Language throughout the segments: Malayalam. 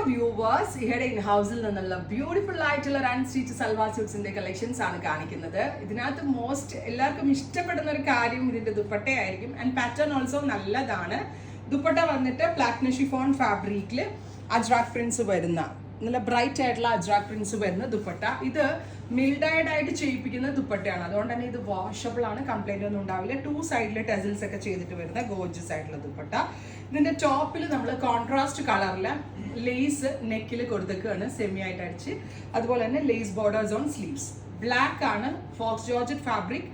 വ്യൂവേഴ്സ്, ഇവിടെ ഇൻ ഹൗസിൽ നിന്നുള്ള ബ്യൂട്ടിഫുൾ ആയിട്ടുള്ള അൺസ്റ്റിച്ച് സൽവാർ സ്യൂട്ട്സിന്റെ കളക്ഷൻസ് ആണ് കാണിക്കുന്നത്. ഇതിനകത്ത് മോസ്റ്റ് എല്ലാവർക്കും ഇഷ്ടപ്പെടുന്ന ഒരു കാര്യം ഇതിന്റെ ദുപ്പട്ടയായിരിക്കും. ആൻഡ് പാറ്റേൺ ഓൾസോ നല്ലതാണ്. ദുപ്പട്ട വന്നിട്ട് പ്ലാറ്റിനം ഷിഫോൺ ഫാബ്രിക്കിൽ അജ്രാക് പ്രിന്റ്സ് വരുന്ന നല്ല ബ്രൈറ്റ് ആയിട്ടുള്ള അജ്രാക് പ്രിന്റ്സ് വരുന്ന ദുപ്പട്ട. ഇത് മിൽഡൈഡ് ആയിട്ട് ചെയ്യിപ്പിക്കുന്ന ദുപ്പട്ടയാണ്. അതുകൊണ്ട് തന്നെ ഇത് വാഷബിൾ ആണ്, കംപ്ലൈന്റ് ഒന്നും ഉണ്ടാവില്ല. 2 സൈഡിലെ ടെസിൽസ് ഒക്കെ ചെയ്തിട്ട് വരുന്ന ഗോർജിയസ് ആയിട്ടുള്ള ദുപ്പട്ട. ഇതിന്റെ ടോപ്പിൽ നമ്മൾ കോൺട്രാസ്റ്റ് കളറിൽ ലേസ് നെക്കിൽ കൊടുത്തേക്കാണ്, സെമി ആയിട്ട് അടിച്ച്. അതുപോലെ തന്നെ lace borders on sleeves. Black ആണ്, faux georgette fabric,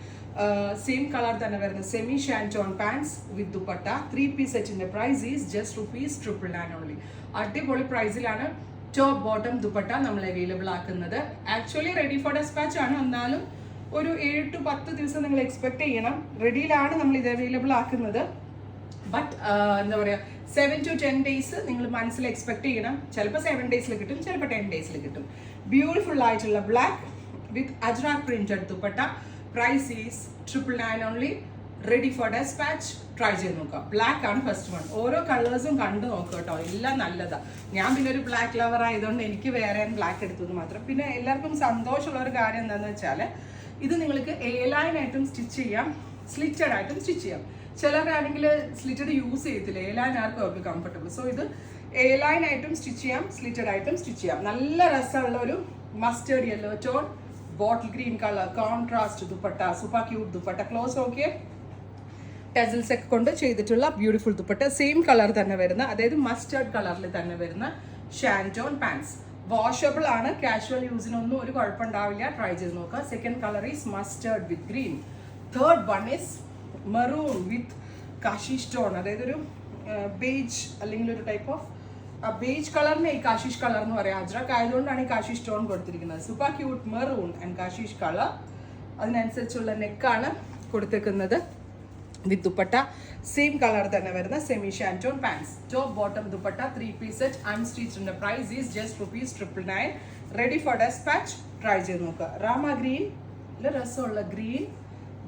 same colour തന്നെ വരുന്ന semi ഷാൻറ്റോൺ pants with dupatta. 3 piece സെറ്റിന്റെ പ്രൈസ് ഈസ് ജസ്റ്റ് ₹999 ഓൺലി. അടിപൊളി പ്രൈസിലാണ് ടോപ്പ് ബോട്ടം ദുപ്പട്ട നമ്മൾ അവൈലബിൾ ആക്കുന്നത്. ആക്ച്വലി റെഡി ഫോർ ഡെസ്പാച്ച് ആണ്, എന്നാലും ഒരു 7 to 10 ദിവസം നിങ്ങൾ എക്സ്പെക്ട് ചെയ്യണം. റെഡിയിലാണ് നമ്മൾ ഇത് അവൈലബിൾ ആക്കുന്നത്. ബട്ട് എന്താ പറയുക, 7 to 10 ഡേയ്സ് നിങ്ങൾ മനസ്സിൽ എക്സ്പെക്ട് ചെയ്യണം. ചിലപ്പോൾ 7 ഡേയ്സിൽ കിട്ടും, ചിലപ്പോൾ 10 ഡേയ്സിൽ കിട്ടും. ബ്യൂട്ടിഫുൾ ആയിട്ടുള്ള black with ajrak printed dupatta. Price is $999 only. Ready for dispatch. Try ചെയ്ത് നോക്കാം. ബ്ലാക്ക് ആണ് ഫസ്റ്റ് വൺ. ഓരോ കളേഴ്സും കണ്ടു നോക്കുക കേട്ടോ, എല്ലാം നല്ലതാണ്. ഞാൻ പിന്നെ ഒരു ബ്ലാക്ക് ലവർ ആയതുകൊണ്ട് എനിക്ക് വേറെ ബ്ലാക്ക് എടുത്തത് മാത്രം. പിന്നെ എല്ലാവർക്കും സന്തോഷമുള്ള ഒരു കാര്യം എന്താണെന്ന് വെച്ചാൽ, ഇത് നിങ്ങൾക്ക് A-line ആയിട്ടും സ്റ്റിച്ച് ചെയ്യാം, സ്ലിറ്റഡ് ആയിട്ടും സ്റ്റിച്ച് ചെയ്യാം. ചിലരാണെങ്കിൽ സ്ലിറ്റഡ് യൂസ് ചെയ്യത്തില്ല, A-line ആർക്കും അവർക്ക് കംഫർട്ടബിൾ. സോ ഇത് A-line ആയിട്ടും സ്റ്റിച്ച് ചെയ്യാം, സ്ലിറ്റഡ് ആയിട്ടും സ്റ്റിച്ച് ചെയ്യാം. നല്ല രസമുള്ള ഒരു mustard yellow tone bottle green colour contrast dupatta. Super cute dupatta. Close okay. Tassels ഒക്കെ കൊണ്ട് ചെയ്തിട്ടുള്ള ബ്യൂട്ടിഫുൾ ദുപ്പട്ട. സെയിം കളർ തന്നെ വരുന്ന, അതായത് മസ്റ്റേർഡ് കളറിൽ തന്നെ വരുന്ന ഷാൻറ്റോൺ പാൻസ്. വാഷബിൾ ആണ്, കാഷ്വൽ യൂസിനൊന്നും ഒരു കുഴപ്പമുണ്ടാവില്ല. ട്രൈ ചെയ്ത് നോക്കുക. Second colour is mustard with green. Third one is maroon with Kashish tone, അതായത് ഒരു ബേജ് അല്ലെങ്കിൽ ഒരു ടൈപ്പ് ഓഫ് ബേജ് കളറിനെ ഈ കാശിഷ് കളർ എന്ന് പറയാം. അജ്രക് ആയതുകൊണ്ടാണ് ഈ കാശിഷ് ടോൺ കൊടുത്തിരിക്കുന്നത്. സൂപ്പർ ക്യൂട്ട് മെറൂൺ ആൻഡ് കാശിഷ് കളർ. അതിനനുസരിച്ചുള്ള നെക്കാണ് കൊടുത്തേക്കുന്നത് വിത്ത് ദുപ്പട്ട. സെയിം കളർ തന്നെ വരുന്ന semi ഷാൻറ്റോൺ pants. Top bottom dupatta 3 piece set unstitched. Price is just ₹999. Ready for dispatch. Try ചെയ്ത് നോക്കുക. രാമ ഗ്രീൻ, രസമുള്ള green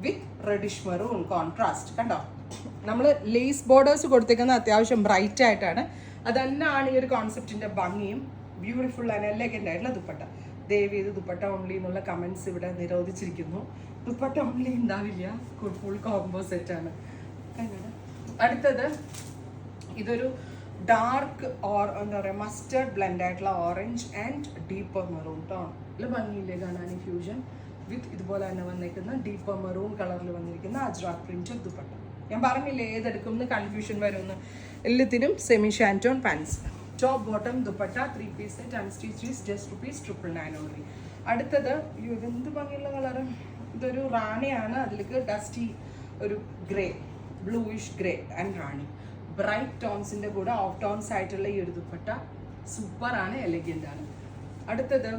with reddish maroon contrast. കണ്ടോ, നമ്മൾ ലേസ് ബോർഡേഴ്സ് കൊടുത്തേക്കുന്നത് അത്യാവശ്യം ബ്രൈറ്റ് ആയിട്ടാണ്. അത് തന്നെയാണ് ഈ ഒരു കോൺസെപ്റ്റിന്റെ ഭംഗിയും. ബ്യൂട്ടിഫുൾ ആൻഡ് എലഗന്റ് ആയിട്ടുള്ള ദുപ്പട്ട. ദയവ് ചെയ്ത് ദുപ്പട്ട ഓൺലി എന്നുള്ള കമന്റ്സ് ഇവിടെ നിരോധിച്ചിരിക്കുന്നു. ദുപ്പട്ട ഓൺലി ഉണ്ടാവില്ല, ഫുൾ കോംബോ സെറ്റ് ആണ്. അടുത്തത് ഇതൊരു ഡാർക്ക് എന്താ പറയുക, മസ്റ്റേർഡ് ബ്ലെൻഡ് ആയിട്ടുള്ള orange and deeper maroon tone. നല്ല ഭംഗിയില്ലേ കാണാൻ ഈ ഫ്യൂഷൻ. വിത്ത് ഇതുപോലെ തന്നെ വന്നിരിക്കുന്ന ഡീപ്പർ മെറൂൺ കളറിൽ വന്നിരിക്കുന്ന അജ്രാക് പ്രിന്റഡ് ദുപ്പട്ട. ഞാൻ പറഞ്ഞില്ലേ ഏതെടുക്കും എന്ന് കൺഫ്യൂഷൻ വരുമെന്ന്. എല്ലാത്തിനും semi ഷാൻറ്റോൺ pants. Top bottom dupatta 3 piece set unstitch is just ₹999 only. അടുത്തത് എന്ത് ഭംഗിയുള്ള കളറ്. ഇതൊരു റാണിയാണ്, അതിലേക്ക് ഡസ്റ്റി ഒരു grey, bluish grey and rani. Bright ടോൺസിന്റെ കൂടെ ഓഫ് ടോൺസ് ആയിട്ടുള്ള ഈ ഒരു ദുപ്പട്ട സൂപ്പർ ആണ്, എലഗന്റ് ആണ്. അടുത്തത്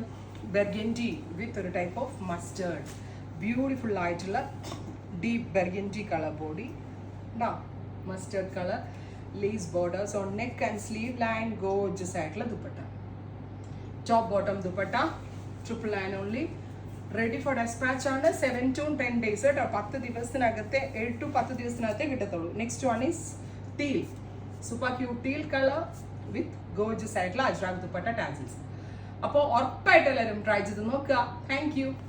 ബെർഗൻഡി വിത്ത് ഒരു ടൈപ്പ് ഓഫ് മസ്റ്റേർഡ്. ബ്യൂട്ടിഫുൾ ആയിട്ടുള്ള deep burgundy colour body. Mustard colour lace borders on neck and sleeve line. Gorgeous ആയിട്ടുള്ള ദുപ്പട്ട. Top bottom dupatta 999 only. Ready for despatch ആണ്. 7 to 10 ഡേയ്സ് കേട്ടോ. 10 ദിവസത്തിനകത്തെ 7 to 10 ദിവസത്തിനകത്തേ കിട്ടത്തുള്ളൂ. Next one is teal. Super cute teal colour with gorgeous ആയിട്ടുള്ള അജ്രാക് ദുപ്പട്ട ടാസിൽസ്. അപ്പോൾ ഉറപ്പായിട്ട് എല്ലാവരും ട്രൈ ചെയ്ത് നോക്കുക. Thank you.